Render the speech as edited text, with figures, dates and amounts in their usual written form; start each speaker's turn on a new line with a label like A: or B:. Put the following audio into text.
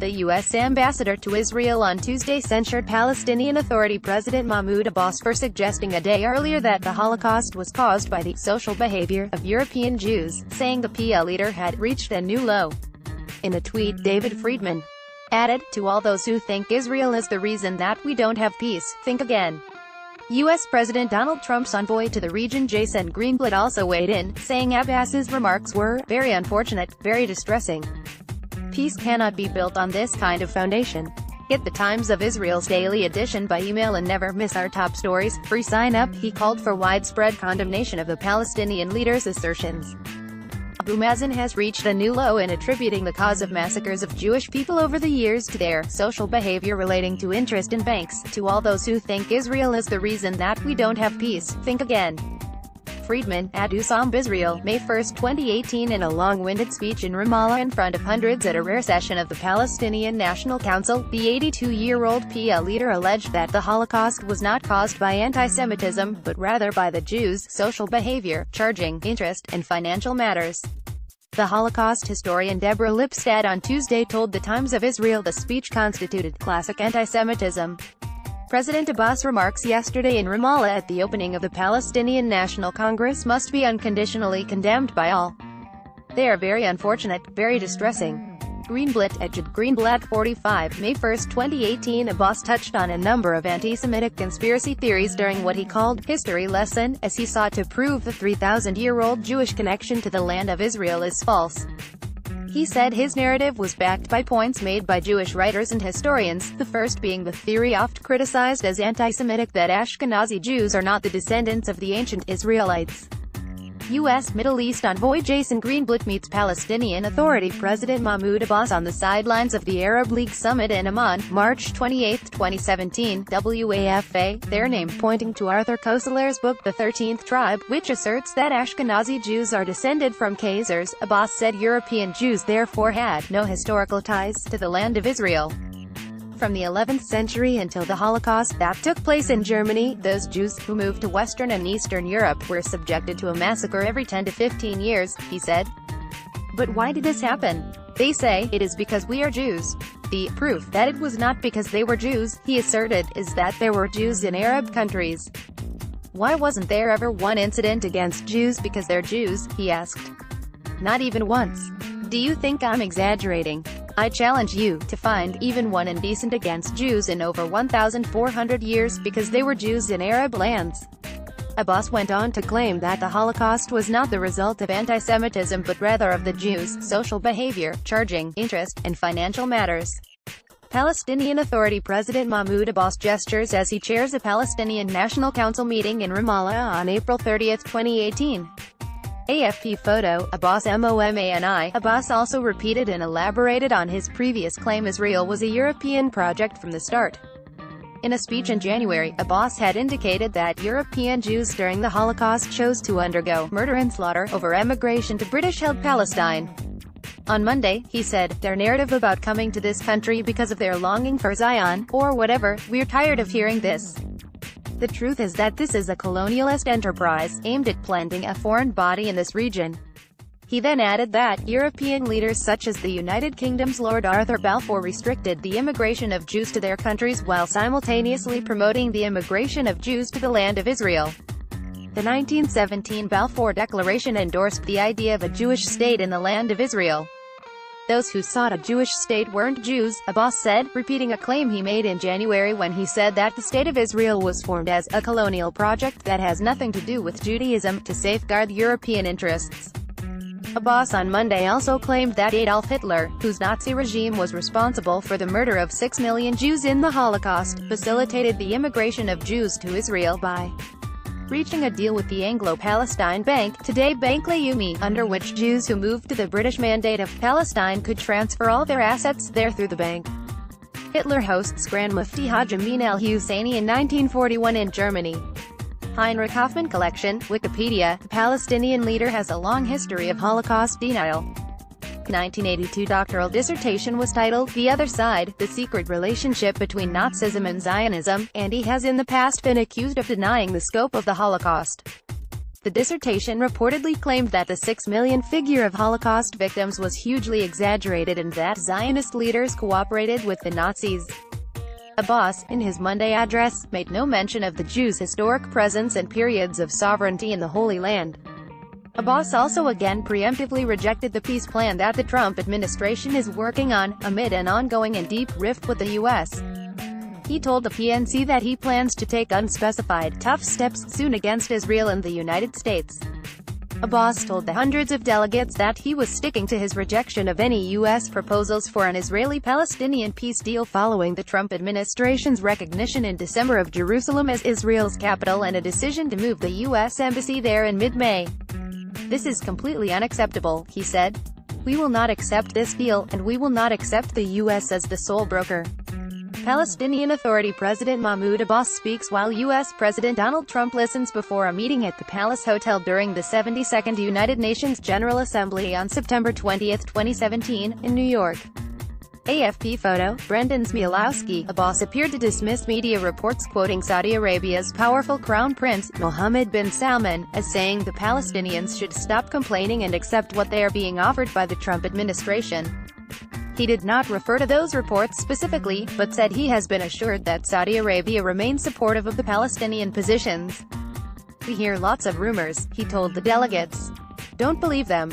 A: the U.S. ambassador to Israel on Tuesday censured Palestinian Authority President Mahmoud Abbas for suggesting a day earlier that the Holocaust was caused by the social behavior of European Jews, saying the PL leader had reached a new low. In a tweet, David Friedman added, "To all those who think Israel is the reason that we don't have peace, think again." U.S. President Donald Trump's envoy to the region Jason Greenblatt also weighed in, saying Abbas's remarks were very unfortunate, very distressing. Peace cannot be built on this kind of foundation. Get the Times of Israel's daily edition by email and never miss our top stories. Free sign up. He called for widespread condemnation of the Palestinian leader's assertions. Abu Mazen has reached a new low in attributing the cause of massacres of Jewish people over the years to their social behavior relating to interest in banks. To all those who think Israel is the reason that we don't have peace, think again. Friedman, Adusam Israel, May 1, 2018 in a long-winded speech in Ramallah in front of hundreds at a rare session of the Palestinian National Council, the 82-year-old PL leader alleged that the Holocaust was not caused by anti-Semitism, but rather by the Jews' social behavior, charging interest, and financial matters. The Holocaust historian Deborah Lipstadt on Tuesday told the Times of Israel the speech constituted classic anti-Semitism. President Abbas' remarks yesterday in Ramallah at the opening of the Palestinian National Congress must be unconditionally condemned by all. They are very unfortunate, very distressing. Greenblatt at Greenblatt 45, May 1, 2018 Abbas touched on a number of anti-Semitic conspiracy theories during what he called history lesson, as he sought to prove the 3,000-year-old Jewish connection to the land of Israel is false. He said his narrative was backed by points made by Jewish writers and historians, the first being the theory oft criticized as anti-Semitic that Ashkenazi Jews are not the descendants of the ancient Israelites. U.S. Middle East envoy Jason Greenblatt meets Palestinian Authority President Mahmoud Abbas on the sidelines of the Arab League Summit in Amman, March 28, 2017, WAFA, their name pointing to Arthur Koestler's book The 13th Tribe, which asserts that Ashkenazi Jews are descended from Khazars. Abbas said European Jews therefore had no historical ties to the land of Israel. From the 11th century until the Holocaust that took place in Germany, those Jews who moved to Western and Eastern Europe were subjected to a massacre every 10 to 15 years, he said. But why did this happen? They say, it is because we are Jews. The proof that it was not because they were Jews, he asserted, is that there were Jews in Arab countries. Why wasn't there ever one incident against Jews because they're Jews, he asked. Not even once. Do you think I'm exaggerating? I challenge you to find even one indecent against Jews in over 1,400 years because they were Jews in Arab lands. Abbas went on to claim that the Holocaust was not the result of anti-Semitism but rather of the Jews' social behavior, charging interest, and financial matters. Palestinian Authority President Mahmoud Abbas gestures as he chairs a Palestinian National Council meeting in Ramallah on April 30, 2018. AFP photo, Abbas Momani. Abbas also repeated and elaborated on his previous claim Israel was a European project from the start. In a speech in January, Abbas had indicated that European Jews during the Holocaust chose to undergo murder and slaughter over emigration to British-held Palestine. On Monday, he said, their narrative about coming to this country because of their longing for Zion, or whatever, we're tired of hearing this. The truth is that this is a colonialist enterprise, aimed at planting a foreign body in this region. He then added that, European leaders such as the United Kingdom's Lord Arthur Balfour restricted the immigration of Jews to their countries while simultaneously promoting the immigration of Jews to the land of Israel. The 1917 Balfour Declaration endorsed the idea of a Jewish state in the land of Israel. Those who sought a Jewish state weren't Jews, Abbas said, repeating a claim he made in January when he said that the State of Israel was formed as a colonial project that has nothing to do with Judaism, to safeguard European interests. Abbas on Monday also claimed that Adolf Hitler, whose Nazi regime was responsible for the murder of 6 million Jews in the Holocaust, facilitated the immigration of Jews to Israel by reaching a deal with the Anglo-Palestine Bank, today Bank Leumi, under which Jews who moved to the British Mandate of Palestine could transfer all their assets there through the bank. Hitler hosts Grand Mufti Haj Amin al-Husseini in 1941 in Germany. Heinrich Hoffmann Collection, Wikipedia. The Palestinian leader has a long history of Holocaust denial. 1982 doctoral dissertation was titled, The Other Side, The Secret Relationship Between Nazism and Zionism, and he has in the past been accused of denying the scope of the Holocaust. The dissertation reportedly claimed that the 6 million figure of Holocaust victims was hugely exaggerated and that Zionist leaders cooperated with the Nazis. Abbas, in his Monday address, made no mention of the Jews' historic presence and periods of sovereignty in the Holy Land. Abbas also again preemptively rejected the peace plan that the Trump administration is working on, amid an ongoing and deep rift with the U.S. He told the PNC that he plans to take unspecified, tough steps soon against Israel and the United States. Abbas told the hundreds of delegates that he was sticking to his rejection of any U.S. proposals for an Israeli-Palestinian peace deal following the Trump administration's recognition in December of Jerusalem as Israel's capital and a decision to move the U.S. embassy there in mid-May. "This is completely unacceptable," he said. "We will not accept this deal, and we will not accept the U.S. as the sole broker." Palestinian Authority President Mahmoud Abbas speaks while U.S. President Donald Trump listens before a meeting at the Palace Hotel during the 72nd United Nations General Assembly on September 20, 2017, in New York. AFP photo, Brendan Smialowski. Abbas appeared to dismiss media reports quoting Saudi Arabia's powerful crown prince, Mohammed bin Salman, as saying the Palestinians should stop complaining and accept what they are being offered by the Trump administration. He did not refer to those reports specifically, but said he has been assured that Saudi Arabia remains supportive of the Palestinian positions. "We hear lots of rumors," he told the delegates. "Don't believe them.